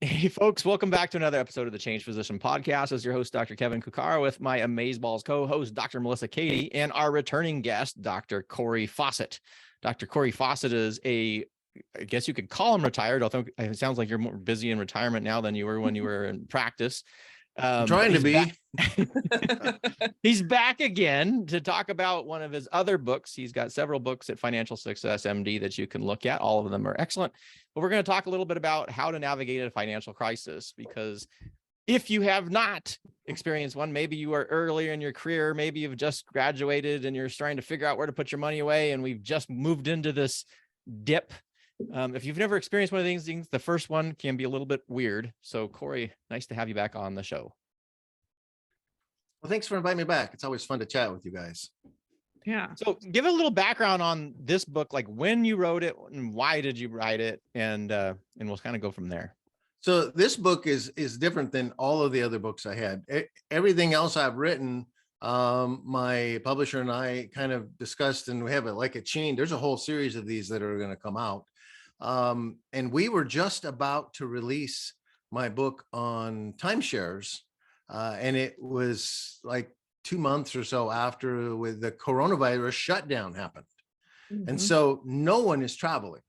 Hey, folks, welcome back to another episode of the Change Physician Podcast. As your host, Dr. Kevin Cuccaro, with my Amazeballs co-host, Dr. Melissa Cady, and our returning guest, Dr. Cory Fawcett. Dr. Cory Fawcett is I guess you could call him retired, although it sounds like you're more busy in retirement now than you were when you were in practice. I'm trying to be. He's back again to talk about one of his other books. He's got several books at Financial Success MD that you can look at. All of them are excellent. But we're going to talk a little bit about how to navigate a financial crisis, because if you have not experienced one, maybe you are earlier in your career, maybe you've just graduated and you're trying to figure out where to put your money away, and we've just moved into this dip. If you've never experienced one of these things, the first one can be a little bit weird. So, Cory, nice to have you back on the show. Well, thanks for inviting me back. It's always fun to chat with you guys. Yeah. So give a little background on this book, like when you wrote it and why did you write it? And we'll kind of go from there. So this book is different than all of the other books I had. Everything else I've written, my publisher and I kind of discussed, and we have a chain. There's a whole series of these that are going to come out. And we were just about to release my book on timeshares. And it was like 2 months or so after with the coronavirus shutdown happened. Mm-hmm. And so no one is traveling.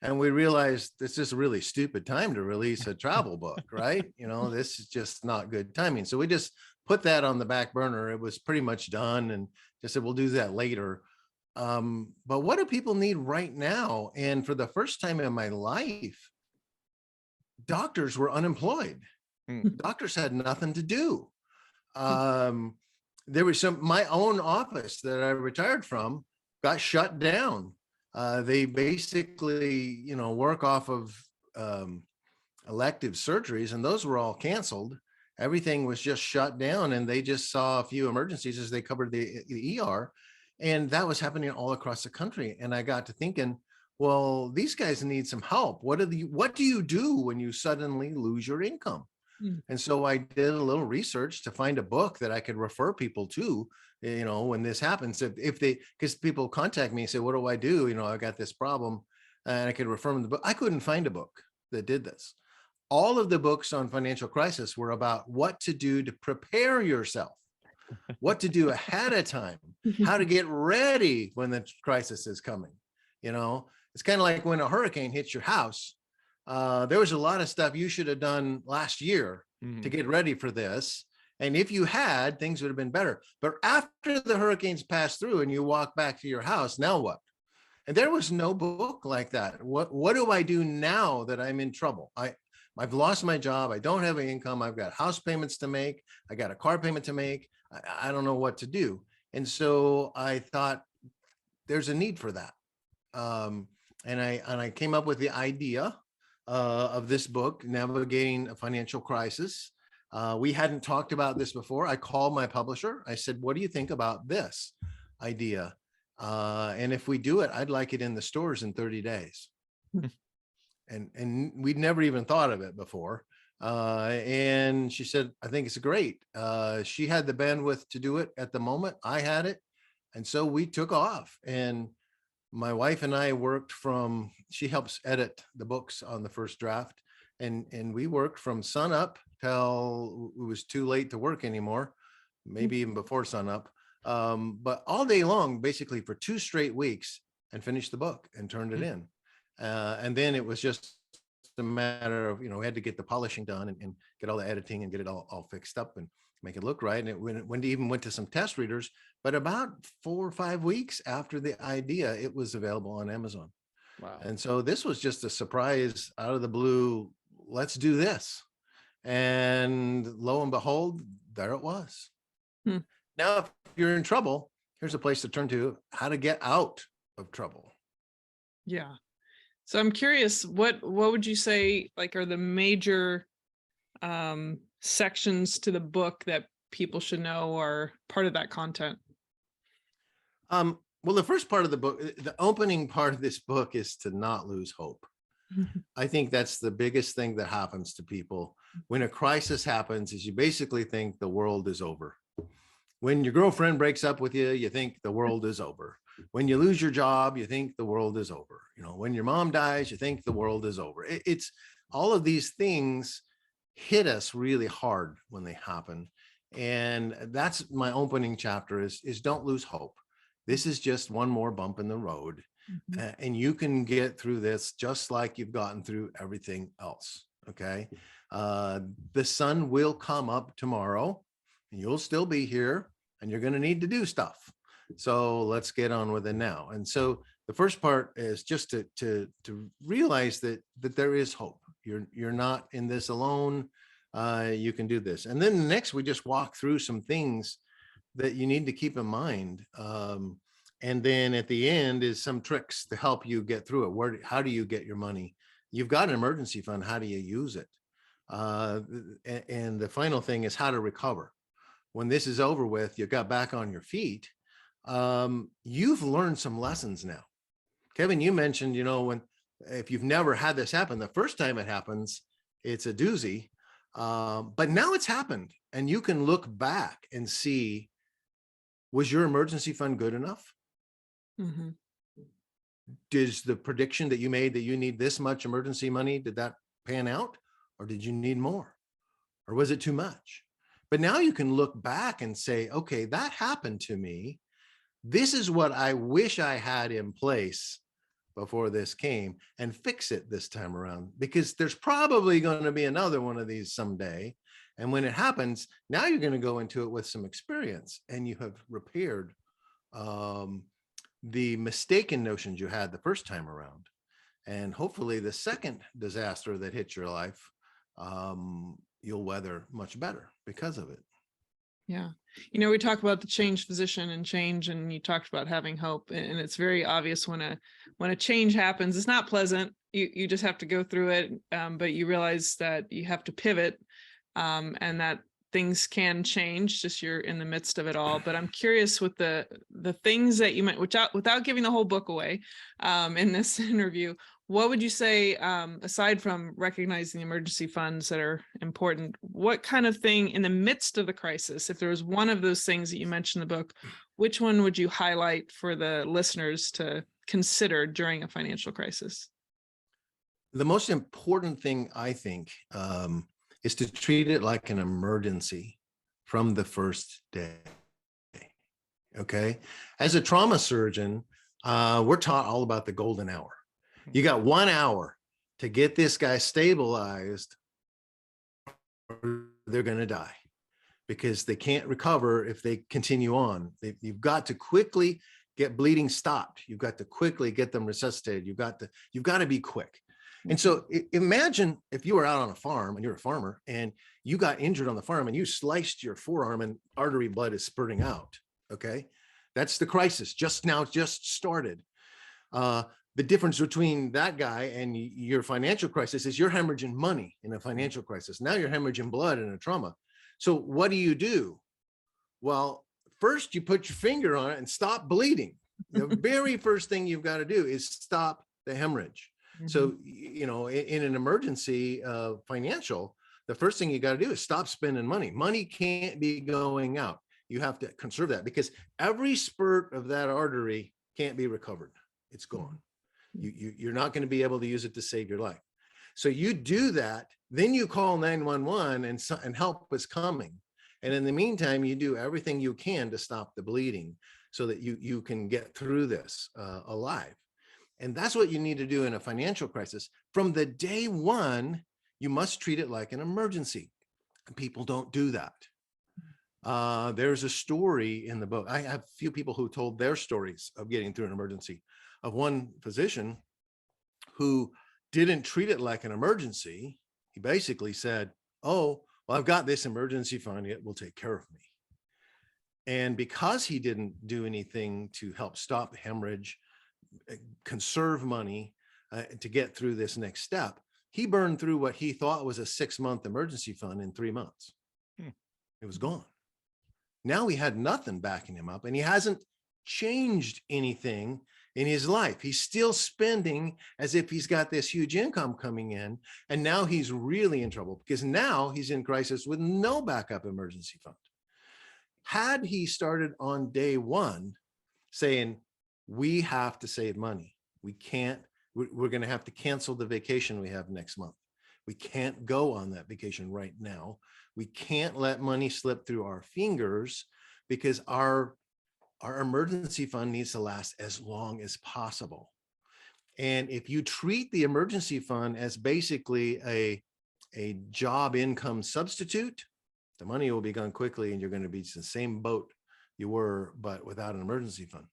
And we realized this is a really stupid time to release a travel book, right? This is just not good timing. So we just put that on the back burner. It was pretty much done and just said, we'll do that later. But what do people need right now? And for the first time in my life, doctors were unemployed. Doctors had nothing to do. There was my own office that I retired from got shut down. They basically, work off of elective surgeries, and those were all canceled. Everything was just shut down, and they just saw a few emergencies as they covered the ER. And that was happening all across the country. And I got to thinking, well, these guys need some help. What do you do when you suddenly lose your income? And so I did a little research to find a book that I could refer people to, when this happens, because people contact me and say, what do I do? I got this problem, and I could refer them to the book. I couldn't find a book that did this. All of the books on financial crisis were about what to do to prepare yourself, what to do ahead of time, how to get ready when the crisis is coming. It's kind of like when a hurricane hits your house. There was a lot of stuff you should have done last year to get ready for this. And if you had, things would have been better. But after the hurricanes passed through and you walk back to your house, now what? And there was no book like that. What do I do now that I'm in trouble? I've lost my job. I don't have any income. I've got house payments to make. I got a car payment to make. I don't know what to do. And so I thought there's a need for that. And I came up with the idea of this book, Navigating a Financial Crisis. We hadn't talked about this before. I called my publisher. I said, what do you think about this idea? And if we do it, I'd like it in the stores in 30 days. And we'd never even thought of it before. And she said, I think it's great. She had the bandwidth to do it at the moment. I had it. And so we took off. And my wife and I worked she helps edit the books on the first draft. And we worked from sun up till it was too late to work anymore, maybe even before sun up. But all day long, basically for 2 straight weeks, and finished the book and turned it in. And then it was just a matter of, we had to get the polishing done and get all the editing and get it all fixed up and make it look right. And it even went to some test readers, but about 4 or 5 weeks after the idea, it was available on Amazon. Wow. And so this was just a surprise out of the blue. Let's do this. And lo and behold, there it was. Now, if you're in trouble, here's a place to turn to: how to get out of trouble. Yeah. So I'm curious, what would you say, are the major sections to the book that people should know are part of that content? Well, the first part of the book, the opening part of this book, is to not lose hope. I think that's the biggest thing that happens to people when a crisis happens, is you basically think the world is over. When your girlfriend breaks up with you, you think the world is over. When you lose your job, you think the world is over. When your mom dies, you think the world is over. It's all of these things hit us really hard when they happen. And that's my opening chapter is don't lose hope. This is just one more bump in the road. And you can get through this just like you've gotten through everything else. Okay. The sun will come up tomorrow and you'll still be here and you're going to need to do stuff. So let's get on with it now. And so the first part is just to realize that there is hope. You're not in this alone. You can do this. And then next, we just walk through some things that you need to keep in mind. And then at the end is some tricks to help you get through it. How do you get your money? You've got an emergency fund. How do you use it? And the final thing is how to recover. When this is over with, you got back on your feet. You've learned some lessons now. Kevin, you mentioned, if you've never had this happen, the first time it happens, it's a doozy. But now it's happened and you can look back and see, was your emergency fund good enough? Mm-hmm. Does the prediction that you made that you need this much emergency money, did that pan out? Or did you need more? Or was it too much? But now you can look back and say, okay, that happened to me. This is what I wish I had in place before this came, and fix it this time around, because there's probably going to be another one of these someday. And when it happens, now you're going to go into it with some experience and you have repaired the mistaken notions you had the first time around. And hopefully the second disaster that hits your life, you'll weather much better because of it. Yeah. We talk about the change physician and change, and you talked about having hope, and it's very obvious when a change happens. It's not pleasant. You just have to go through it. But you realize that you have to pivot, and that things can change, just you're in the midst of it all. But I'm curious with the things that you might, without giving the whole book away, in this interview, what would you say, aside from recognizing the emergency funds that are important, what kind of thing in the midst of the crisis, if there was one of those things that you mentioned in the book, which one would you highlight for the listeners to consider during a financial crisis? The most important thing, I think, is to treat it like an emergency from the first day. Okay. As a trauma surgeon, we're taught all about the golden hour. You got 1 hour to get this guy stabilized, or they're going to die because they can't recover if they continue on. You've got to quickly get bleeding stopped. You've got to quickly get them resuscitated. You've got to be quick. And so imagine if you were out on a farm and you're a farmer and you got injured on the farm and you sliced your forearm and artery blood is spurting out. Okay. That's the crisis just started. The difference between that guy and your financial crisis is you're hemorrhaging money in a financial crisis. Now you're hemorrhaging blood in a trauma. So what do? Well, first you put your finger on it and stop bleeding. The very first thing you've got to do is stop the hemorrhage. Mm-hmm. So, in an emergency financial, the first thing you got to do is stop spending money. Money can't be going out. You have to conserve that because every spurt of that artery can't be recovered. It's gone. You're not going to be able to use it to save your life. So you do that, then you call 911 and help is coming. And in the meantime, you do everything you can to stop the bleeding so that you can get through this alive. And that's what you need to do in a financial crisis. From the day one, you must treat it like an emergency. And people don't do that. There's a story in the book. I have a few people who told their stories of getting through an emergency, of one physician who didn't treat it like an emergency. He basically said, oh, well, I've got this emergency fund, it will take care of me. And because he didn't do anything to help stop the hemorrhage, conserve money to get through this next step, he burned through what he thought was a 6-month emergency fund in 3 months. It was gone. Now he had nothing backing him up, and he hasn't changed anything in his life. He's still spending as if he's got this huge income coming in. And now he's really in trouble because now he's in crisis with no backup emergency fund. Had he started on day one saying, we have to save money. We can't, we're going to have to cancel the vacation we have next month. We can't go on that vacation right now. We can't let money slip through our fingers because our emergency fund needs to last as long as possible. And if you treat the emergency fund as basically a job income substitute, the money will be gone quickly and you're going to be in the same boat you were, but without an emergency fund.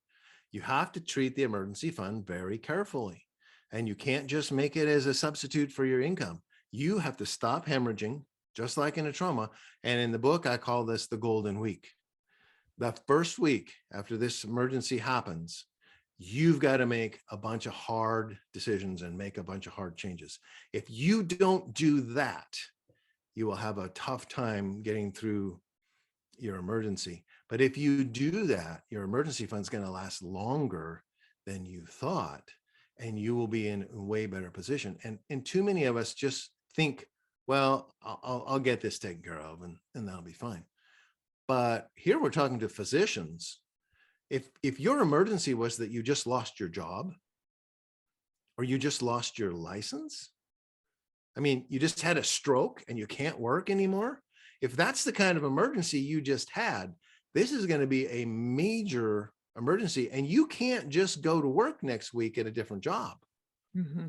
You have to treat the emergency fund very carefully. And you can't just make it as a substitute for your income. You have to stop hemorrhaging, just like in a trauma. And in the book, I call this the golden week. The first week after this emergency happens, you've got to make a bunch of hard decisions and make a bunch of hard changes. If you don't do that, you will have a tough time getting through your emergency. But if you do that, your emergency fund is going to last longer than you thought, and you will be in a way better position. And too many of us just think, well, I'll get this taken care of and that'll be fine. But here we're talking to physicians. If your emergency was that you just lost your job or you just lost your license, I mean, you just had a stroke and you can't work anymore. If that's the kind of emergency you just had, this is going to be a major emergency, and you can't just go to work next week at a different job. Mm-hmm.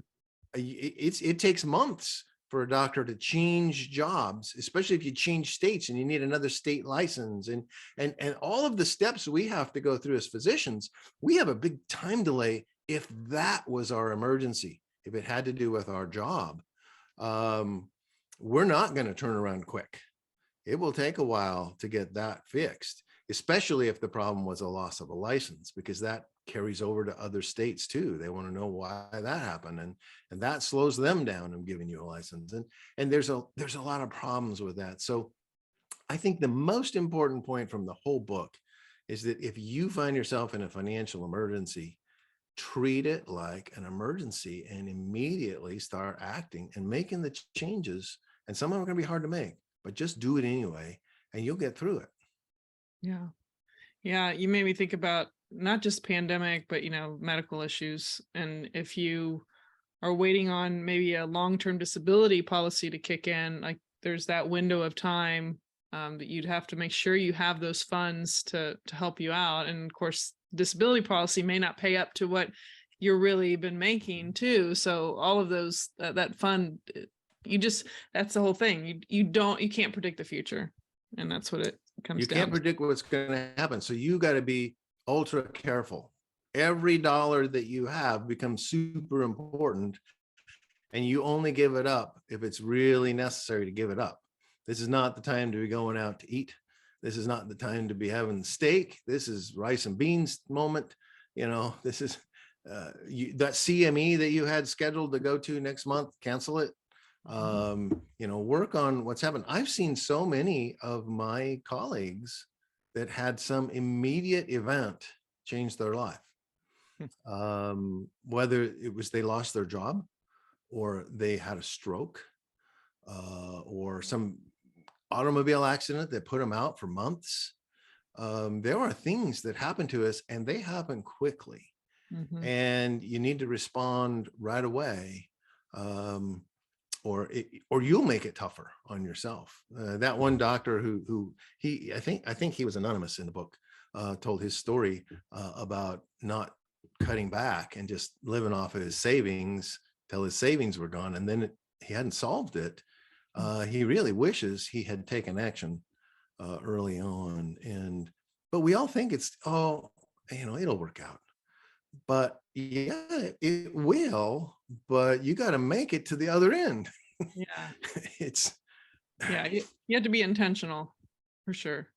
It takes months for a doctor to change jobs, especially if you change states and you need another state license and all of the steps we have to go through as physicians. We have a big time delay if that was our emergency, if it had to do with our job. We're not going to turn around quick. It will take a while to get that fixed, especially if the problem was a loss of a license, because that carries over to other states too. They want to know why that happened, and that slows them down in giving you a license. And there's a lot of problems with that. So I think the most important point from the whole book is that if you find yourself in a financial emergency, treat it like an emergency and immediately start acting and making the changes. And some of them are going to be hard to make, but just do it anyway, and you'll get through it. Yeah. Yeah. You made me think about not just pandemic, but, medical issues. And if you are waiting on maybe a long-term disability policy to kick in, like there's that window of time that you'd have to make sure you have those funds to help you out. And of course, disability policy may not pay up to what you're really been making too. So all of those, that fund, that's the whole thing. You can't predict the future. And that's what it comes down to. You can't predict what's going to happen. So you got to be ultra careful. Every dollar that you have becomes super important, and you only give it up if it's really necessary to give it up. This is not the time to be going out to eat. This is not the time to be having steak. This is rice and beans moment. This is that CME that you had scheduled to go to next month, cancel it. Work on what's happened. I've seen so many of my colleagues that had some immediate event change their life. Whether it was they lost their job, or they had a stroke, or some automobile accident that put them out for months. There are things that happen to us, and they happen quickly. Mm-hmm. And you need to respond right away. Or you'll make it tougher on yourself. That one doctor who I think he was anonymous in the book, told his story about not cutting back and just living off of his savings till his savings were gone, and then he hadn't solved it. He really wishes he had taken action early on. But we all think it'll work out. But yeah, it will, but you got to make it to the other end. Yeah. You have to be intentional for sure.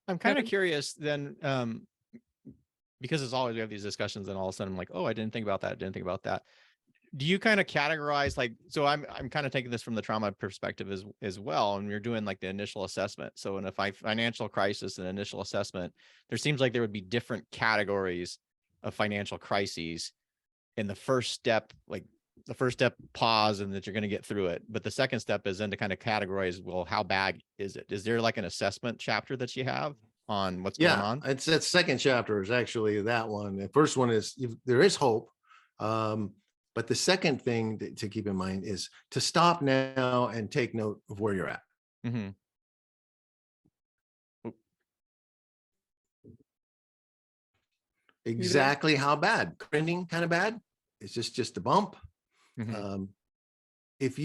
I'm kind of curious then, because as always we have these discussions and all of a sudden I'm like, oh, I didn't think about that. Do you kind of categorize, like, so I'm kind of taking this from the trauma perspective as well. And you're doing like the initial assessment. So in a financial crisis and initial assessment, there seems like there would be different categories of financial crises. In the first step, pause, and that you're going to get through it. But the second step is then to kind of categorize, well, how bad is it? Is there like an assessment chapter that you have on what's going on? It's that second chapter is actually that one. The first one is there is hope. But the second thing to keep in mind is to stop now and take note of where you're at. Mm-hmm. Exactly how bad? Trending kind of bad? It's just a bump. Mm-hmm. If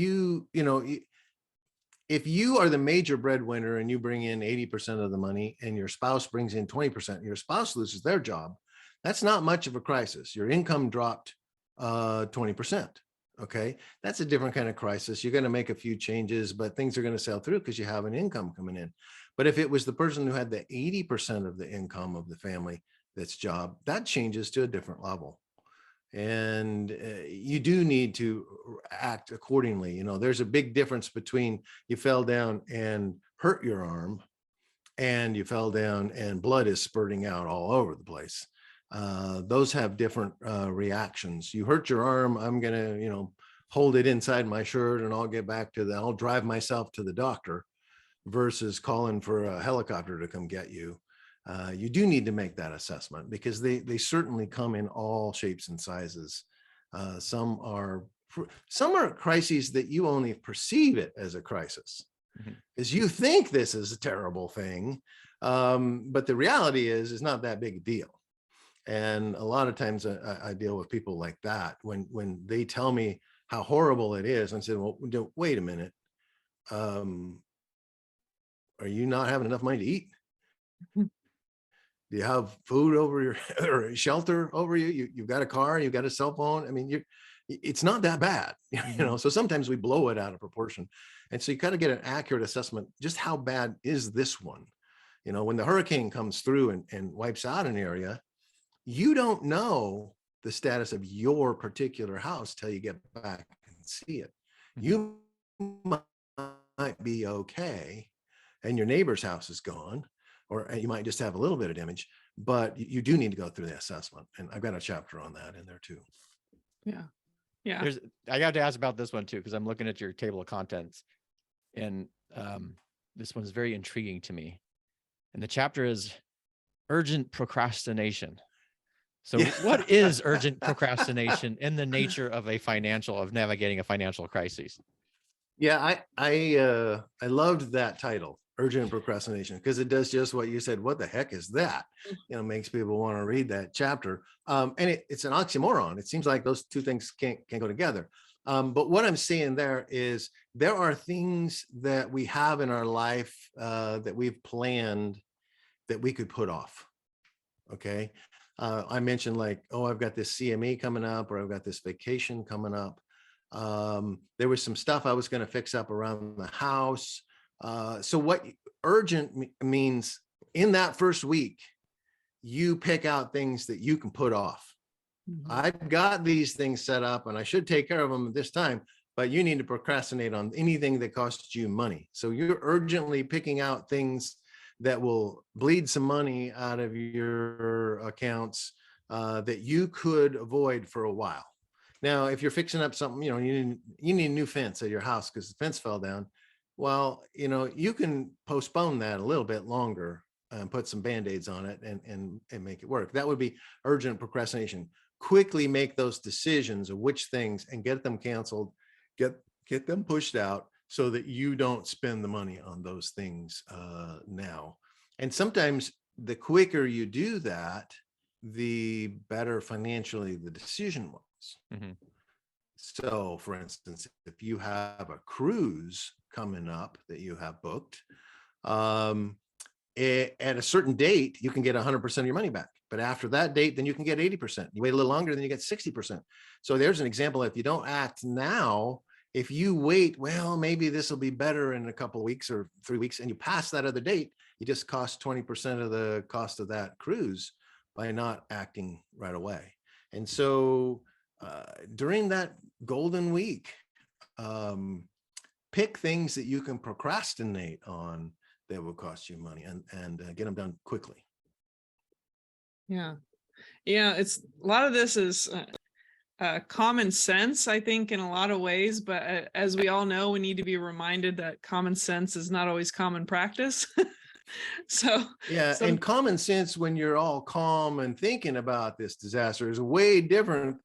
if you are the major breadwinner and you bring in 80% of the money and your spouse brings in 20%, your spouse loses their job, that's not much of a crisis. Your income dropped 20%. Okay. That's a different kind of crisis. You're going to make a few changes, but things are going to sail through because you have an income coming in. But if it was the person who had the 80% of the income of the family that's job, that changes to a different level. And you do need to act accordingly. You know, there's a big difference between you fell down and hurt your arm and you fell down and blood is spurting out all over the place. Those have different reactions. You hurt your arm, I'm gonna, hold it inside my shirt and I'll drive myself to the doctor versus calling for a helicopter to come get you. You do need to make that assessment because they certainly come in all shapes and sizes. Some are crises that you only perceive it as a crisis, because you think this is a terrible thing, but the reality is it's not that big a deal. And a lot of times I deal with people like that when they tell me how horrible it is. I said, well, wait a minute. Are you not having enough money to eat? Do you have food over your or shelter over you? You've got a car, you've got a cell phone. I mean, it's not that bad, so sometimes we blow it out of proportion. And so you got to get an accurate assessment. Just how bad is this one? When the hurricane comes through and wipes out an area, you don't know the status of your particular house till you get back and see it. You might be okay and your neighbor's house is gone, or you might just have a little bit of damage, but you do need to go through the assessment. And I've got a chapter on that in there too. Yeah. Yeah. I got to ask about this one too, because I'm looking at your table of contents, and this one's very intriguing to me. And the chapter is urgent procrastination. So what is urgent procrastination in the nature of navigating a financial crisis? Yeah, I loved that title, urgent procrastination, because it does just what you said. What the heck is that? Makes people want to read that chapter. And it's an oxymoron. It seems like those two things can't go together. But what I'm seeing there is there are things that we have in our life that we've planned that we could put off. Okay. I mentioned I've got this CME coming up, or I've got this vacation coming up. There was some stuff I was going to fix up around the house. So what urgent means, in that first week, you pick out things that you can put off. I've got these things set up and I should take care of them at this time, but you need to procrastinate on anything that costs you money. So you're urgently picking out things that will bleed some money out of your accounts that you could avoid for a while. Now, if you're fixing up something, you need a new fence at your house because the fence fell down. Well, you can postpone that a little bit longer and put some Band-Aids on it and make it work. That would be urgent procrastination. Quickly make those decisions of which things and get them canceled, get them pushed out, so that you don't spend the money on those things now. And sometimes the quicker you do that, the better financially the decision was. So for instance, if you have a cruise coming up that you have booked, at a certain date, you can get 100% of your money back. But after that date, then you can get 80%. You wait a little longer, then you get 60%. So there's an example. If you don't act now, if you wait, well, maybe this will be better in a couple of weeks or 3 weeks, and you pass that other date, you just cost 20% of the cost of that cruise by not acting right away. And so during that golden week, pick things that you can procrastinate on that will cost you money and get them done quickly. Yeah. It's a lot of this is common sense, I think, in a lot of ways, but as we all know, we need to be reminded that common sense is not always common practice. And common sense, when you're all calm and thinking about this disaster, is way different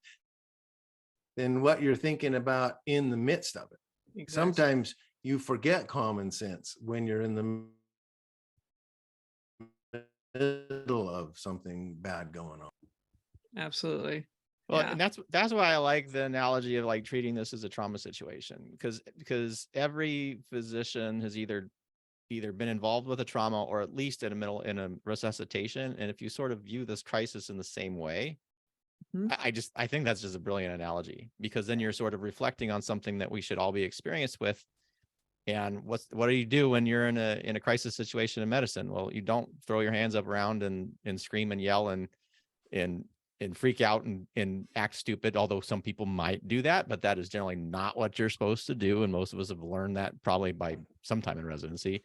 than what you're thinking about in the midst of it. Exactly. Sometimes you forget common sense when you're in the middle of something bad going on. Absolutely. Well, Yeah. and that's why I like the analogy of like treating this as a trauma situation, because every physician has either been involved with a trauma or at least in a resuscitation. And if you sort of view this crisis in the same way, Mhm. I think that's just a brilliant analogy, because then you're sort of reflecting on something that we should all be experienced with. And what do you do when you're in a crisis situation in medicine? Well, you don't throw your hands up around and scream and yell and freak out and act stupid, although some people might do that, but that is generally not what you're supposed to do. And most of us have learned that probably by sometime in residency.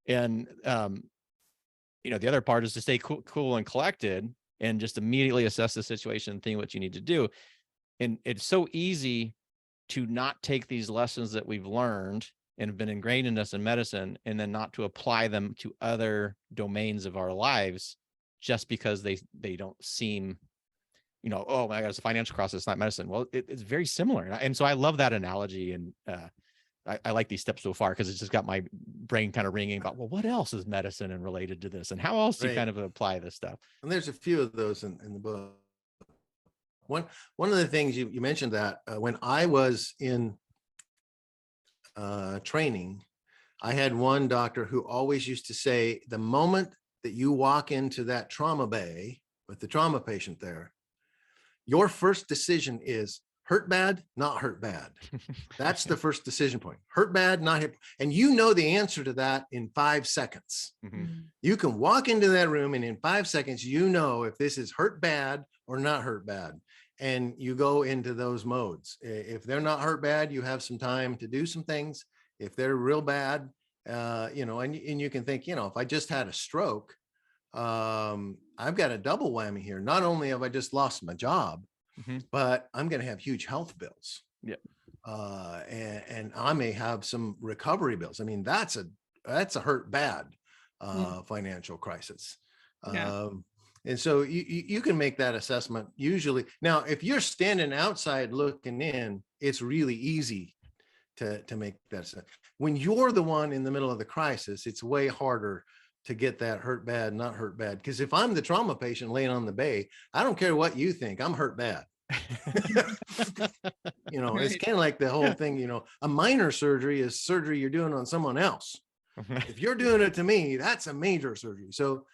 And the other part is to stay cool and collected and just immediately assess the situation and think what you need to do. And it's so easy to not take these lessons that we've learned and have been ingrained in us in medicine, and then not to apply them to other domains of our lives, just because they don't seem, oh my God, it's a financial crisis, it's not medicine. Well, it's very similar. And so I love that analogy. And I like these steps so far, because it's just got my brain kind of ringing about, well, what else is medicine and related to this? And how else do you kind of apply this stuff? And there's a few of those in the book. One of the things you mentioned that when I was in training, I had one doctor who always used to say, the moment that you walk into that trauma bay with the trauma patient there, your first decision is hurt bad, not hurt bad. That's the first decision point. Hurt bad, not hit. And you know the answer to that in 5 seconds. Mm-hmm. You can walk into that room and in 5 seconds, you know if this is hurt bad or not hurt bad. And you go into those modes. If they're not hurt bad, you have some time to do some things. If they're real bad, and you can think, if I just had a stroke, I've got a double whammy here. Not only have I just lost my job, Mm-hmm. but I'm going to have huge health bills. Yeah. And I may have some recovery bills. I mean, that's a hurt bad financial crisis. Yeah. And so you can make that assessment usually. Now, if you're standing outside looking in, it's really easy to make that assessment. When you're the one in the middle of the crisis, it's way harder to get that hurt bad, not hurt bad. Because if I'm the trauma patient laying on the bay, I don't care what you think, I'm hurt bad. Right. It's kind of like the whole thing, a minor surgery is surgery you're doing on someone else. If you're doing it to me, that's a major surgery. So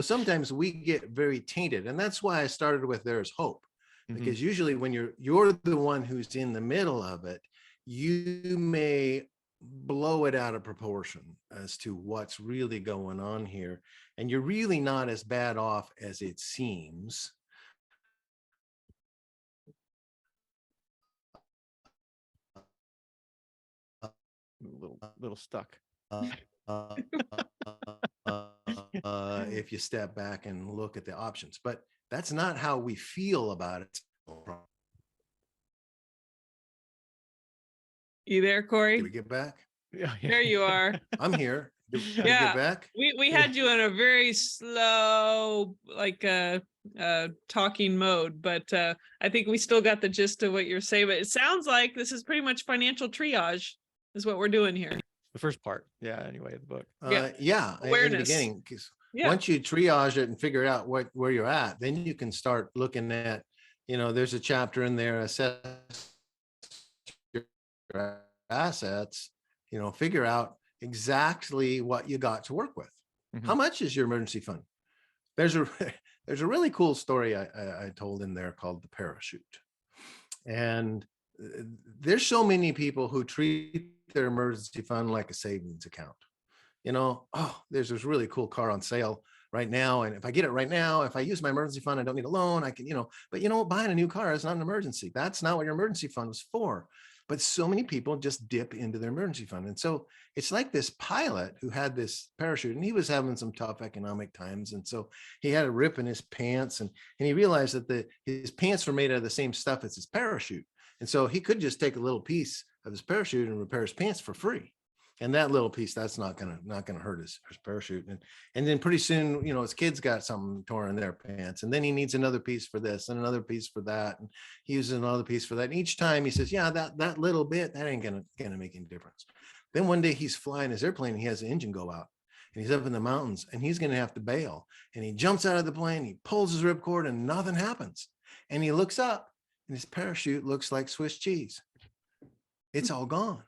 sometimes we get very tainted. And that's why I started with there's hope. Because usually when you're the one who's in the middle of it, you may blow it out of proportion as to what's really going on here. And you're really not as bad off as it seems. Little stuck. If you step back and look at the options, but that's not how we feel about it. You there, Cory? Did we get back? Yeah. There you are. I'm here. Did we Yeah. get back? We had you in a very slow, like talking mode, but I think we still got the gist of what you're saying. But it sounds like this is pretty much financial triage is what we're doing here. The first part. Yeah. Anyway, the book. Yeah. In the beginning, because once you triage it and figure out where you're at, then you can start looking at, there's a chapter in there, assess your assets, figure out exactly what you got to work with. Mm-hmm. How much is your emergency fund? There's a really cool story I told in there called the parachute. And there's so many people who treat their emergency fund like a savings account. There's this really cool car on sale right now. And if I get it right now, if I use my emergency fund, I don't need a loan. I can, but buying a new car is not an emergency. That's not what your emergency fund was for. But so many people just dip into their emergency fund. And so it's like this pilot who had this parachute, and he was having some tough economic times. And so he had a rip in his pants, and he realized that his pants were made out of the same stuff as his parachute. And so he could just take a little piece of his parachute and repair his pants for free. And that little piece, that's not gonna hurt his parachute. And then pretty soon, his kid's got something torn in their pants, and then he needs another piece for this and another piece for that, and he uses another piece for that. And each time he says, yeah, that little bit, that ain't gonna make any difference. Then one day he's flying his airplane and he has the engine go out, and he's up in the mountains and he's gonna have to bail. And he jumps out of the plane, he pulls his ripcord, and nothing happens. And he looks up and his parachute looks like Swiss cheese. It's all gone.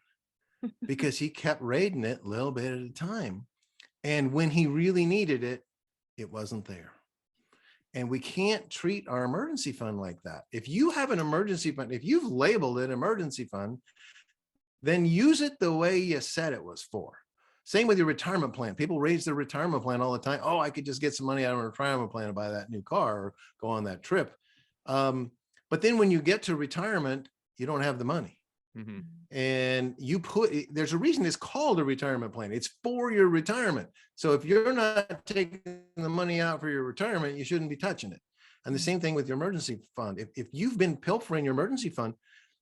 Because he kept raiding it a little bit at a time. And when he really needed it, it wasn't there. And we can't treat our emergency fund like that. If you have an emergency fund, if you've labeled it emergency fund, then use it the way you said it was for. Same with your retirement plan. People raise their retirement plan all the time. Oh, I could just get some money out of a retirement plan and buy that new car or go on that trip. But then when you get to retirement, you don't have the money. Mm-hmm. And there's a reason it's called a retirement plan. It's for your retirement. So if you're not taking the money out for your retirement, you shouldn't be touching it. And the same thing with your emergency fund. If you've been pilfering your emergency fund,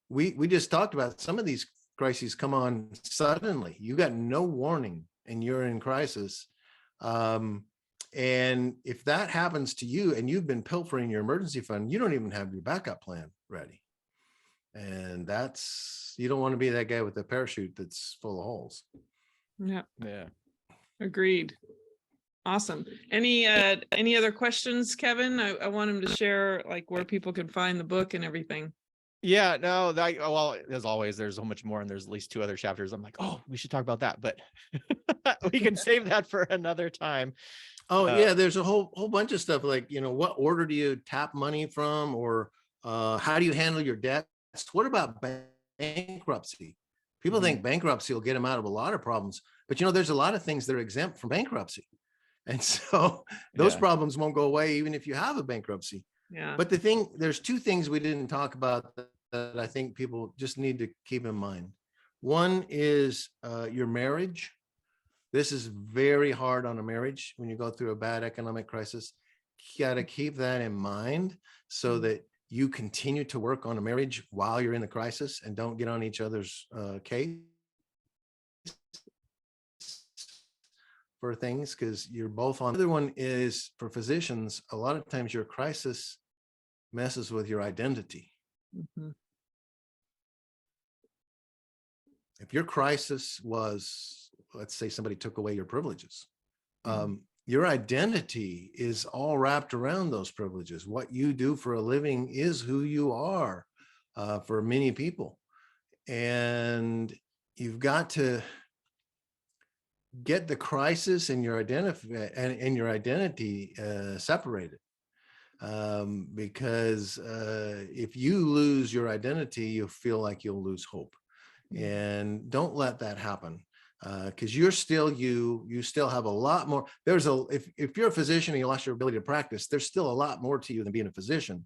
we just talked about some of these crises come on suddenly. You got no warning and you're in crisis. And if that happens to you and you've been pilfering your emergency fund, you don't even have your backup plan ready. And you don't want to be that guy with a parachute that's full of holes. Yeah. Yeah. Agreed. Awesome. Any other questions, Kevin? I want him to share like where people can find the book and everything. Yeah, no, well, as always, there's so much more, and there's at least 2 other chapters. I'm like, oh, we should talk about that, but we can save that for another time. Oh, yeah, there's a whole bunch of stuff like, what order do you tap money from, or how do you handle your debts? What about bankruptcy? People think bankruptcy will get them out of a lot of problems, but there's a lot of things that are exempt from bankruptcy. And so those problems won't go away even if you have a bankruptcy. Yeah. But there's 2 things we didn't talk about that I think people just need to keep in mind. One is your marriage. This is very hard on a marriage when you go through a bad economic crisis. You got to keep that in mind so that you continue to work on a marriage while you're in the crisis and don't get on each other's case for things, because you're both on. The other one is for physicians. A lot of times your crisis messes with your identity. Mm-hmm. If your crisis was, let's say somebody took away your privileges, your identity is all wrapped around those privileges. What you do for a living is who you are for many people. And you've got to get the crisis and your identity separated. Because if you lose your identity, you feel like you'll lose hope. And don't let that happen. Because you're still you still have a lot more. If you're a physician and you lost your ability to practice, there's still a lot more to you than being a physician,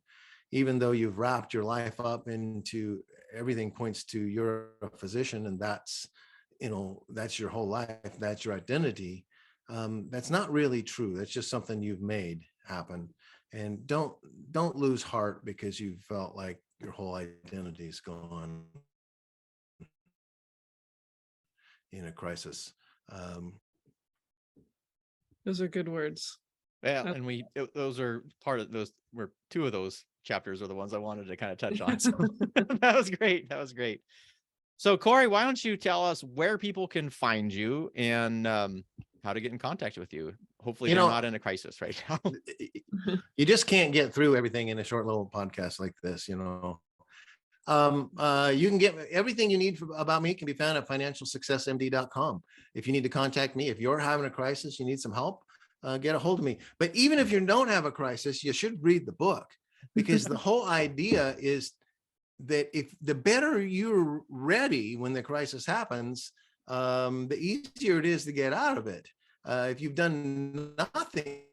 even though you've wrapped your life up into everything points to you're a physician, and that's your whole life, that's your identity. That's not really true. That's just something you've made happen. And don't lose heart because you felt like your whole identity is gone in a crisis. Those are good words. Yeah, and those are part of those. Were 2 of those chapters are the ones I wanted to kind of touch on. So that was great. That was great. So Cory, why don't you tell us where people can find you and how to get in contact with you? Hopefully they're not in a crisis right now. You just can't get through everything in a short little podcast like this, You can get everything you need about me can be found at financialsuccessmd.com. If you need to contact me, if you're having a crisis, you need some help, get a hold of me. But even if you don't have a crisis, you should read the book, because the whole idea is that if the better you're ready when the crisis happens, the easier it is to get out of it. If you've done nothing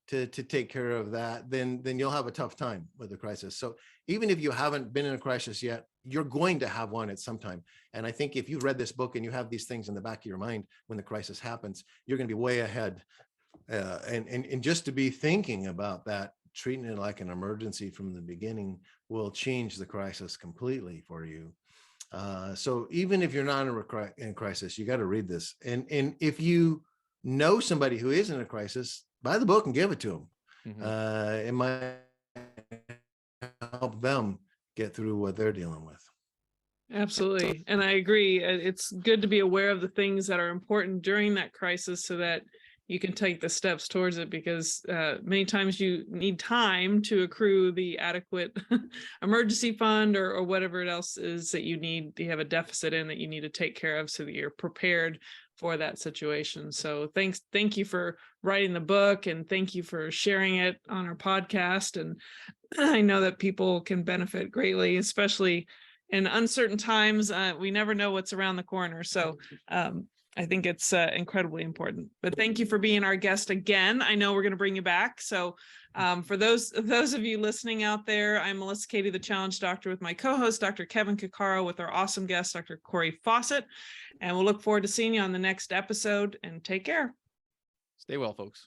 to take care of that, then you'll have a tough time with the crisis. So even if you haven't been in a crisis yet, you're going to have one at some time. And I think if you've read this book and you have these things in the back of your mind when the crisis happens, you're going to be way ahead. And just to be thinking about that, treating it like an emergency from the beginning will change the crisis completely for you. So even if you're not in a crisis, you got to read this. And if you know somebody who is in a crisis, buy the book and give it to them. Mhm. It might help them get through what they're dealing with. Absolutely. And I agree. It's good to be aware of the things that are important during that crisis so that you can take the steps towards it, because many times you need time to accrue the adequate emergency fund or whatever else is that you need. You have a deficit in that you need to take care of so that you're prepared for that situation. So thank you for writing the book, and thank you for sharing it on our podcast. And I know that people can benefit greatly, especially in uncertain times. We never know what's around the corner. So I think it's incredibly important. But thank you for being our guest again. I know we're going to bring you back. So for those of you listening out there, I'm Melissa Cady, the Challenge Doctor, with my co-host, Dr. Kevin Cuccaro, with our awesome guest, Dr. Cory Fawcett. And we'll look forward to seeing you on the next episode, and take care. Stay well, folks.